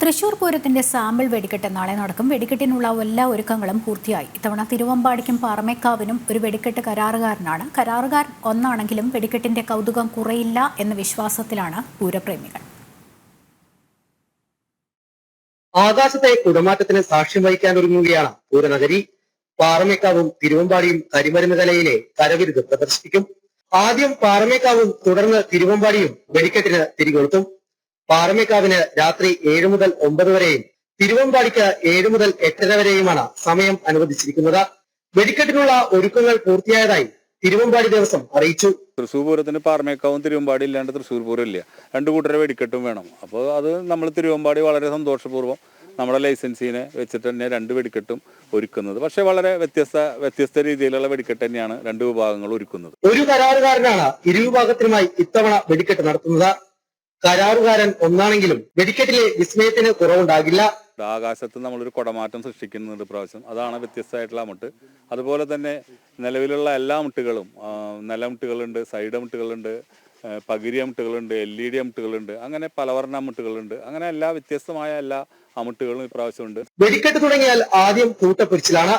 തൃശൂർ പൂരത്തിന്റെ സാമ്പിൾ വെടിക്കെട്ട് നാളെ നടക്കും. വെടിക്കെട്ടിനുള്ള എല്ലാ ഒരുക്കങ്ങളും പൂർത്തിയായി. ഇത്തവണ തിരുവമ്പാടിക്കും പാറമേക്കാവിനും ഒരു വെടിക്കെട്ട് കരാറുകാരനാണ്. കരാറുകാരൻ ഒന്നാണെങ്കിലും വെടിക്കെട്ടിന്റെ കൗതുകം കുറയില്ല എന്ന വിശ്വാസത്തിലാണ് പൂരപ്രേമികൾ. ആകാശത്തെ കുടമാറ്റത്തിന് സാക്ഷ്യം വഹിക്കാനൊരുങ്ങുകയാണ് പൂരനഗരി. പാറമേക്കാവും തിരുവമ്പാടിയും കരിമരുന്ന് കലയിലെ കരവിരുത് പ്രദർശിപ്പിക്കും. ആദ്യം പാറമേക്കാവും തുടർന്ന് തിരുവമ്പാടിയും വെടിക്കെട്ടിന് തിരികൊളുത്തും. പാറമേക്കാവിന് രാത്രി 7 മുതൽ 9 വരെയും തിരുവമ്പാടിക്ക് 7 മുതൽ 8:30 വരെയുമാണ് സമയം അനുവദിച്ചിരിക്കുന്നത്. വെടിക്കെട്ടിനുള്ള ഒരുക്കങ്ങൾ പൂർത്തിയായതായി തിരുവമ്പാടി ദേവസ്വം അറിയിച്ചു. തൃശ്ശൂർ പൂരത്തിന് പാറമേക്കാവും തിരുവമ്പാടി ഇല്ലാണ്ട് തൃശ്ശൂർ പൂരം ഇല്ല. 2 കൂട്ടരെ വെടിക്കെട്ടും വേണം. അപ്പോൾ അത് നമ്മൾ തിരുവമ്പാടി വളരെ സന്തോഷപൂർവ്വം നമ്മുടെ ലൈസൻസിനെ വെച്ചിട്ട് തന്നെ 2 വെടിക്കെട്ടും ഒരുക്കുന്നത്. പക്ഷെ വളരെ വ്യത്യസ്ത രീതിയിലുള്ള വെടിക്കെട്ട് തന്നെയാണ് 2 വിഭാഗങ്ങൾ ഒരുക്കുന്നത്. ഒരു കരാറുകാരനാണ് ഇരുവിഭാഗത്തിനുമായി ഇത്തവണ വെടിക്കെട്ട് നടത്തുന്നത്. കരാറുകാരൻ ഒന്നാണെങ്കിലും വെടിക്കെട്ടിലെ വിസ്മയത്തിന് കുറവുണ്ടാകില്ല. ആകാശത്ത് നമ്മളൊരു കുടമാറ്റം സൃഷ്ടിക്കുന്നുണ്ട് പ്രാവശ്യം. അതാണ് വ്യത്യസ്തമായിട്ടുള്ള അമുട്ട്. അതുപോലെ തന്നെ നിലവിലുള്ള എല്ലാ അമുട്ടുകളും, നിലമുട്ടുകളുണ്ട്, സൈഡ് അമുട്ടുകളുണ്ട്, പകിരി അമുട്ടുകളുണ്ട്, LED അമുട്ടുകളുണ്ട്, അങ്ങനെ പലവർണ്ണ അമുട്ടുകളുണ്ട്. അങ്ങനെ എല്ലാ വ്യത്യസ്തമായ എല്ലാ അമുട്ടുകളും ഇപ്രാവശ്യമുണ്ട്. വെടിക്കെട്ട് തുടങ്ങിയാൽ ആദ്യം കൂട്ടപ്പൊരിച്ചിലാണ്.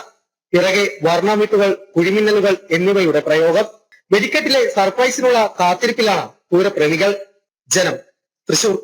പിറകെ വർണ്ണമിട്ടുകൾ, കുഴിമിന്നലുകൾ എന്നിവയുടെ പ്രയോഗം. വെടിക്കെട്ടിലെ സർപ്രൈസിനുള്ള കാത്തിരിപ്പിലാണ് പൂരപ്രേമികൾ. ജനം, തൃശൂർ.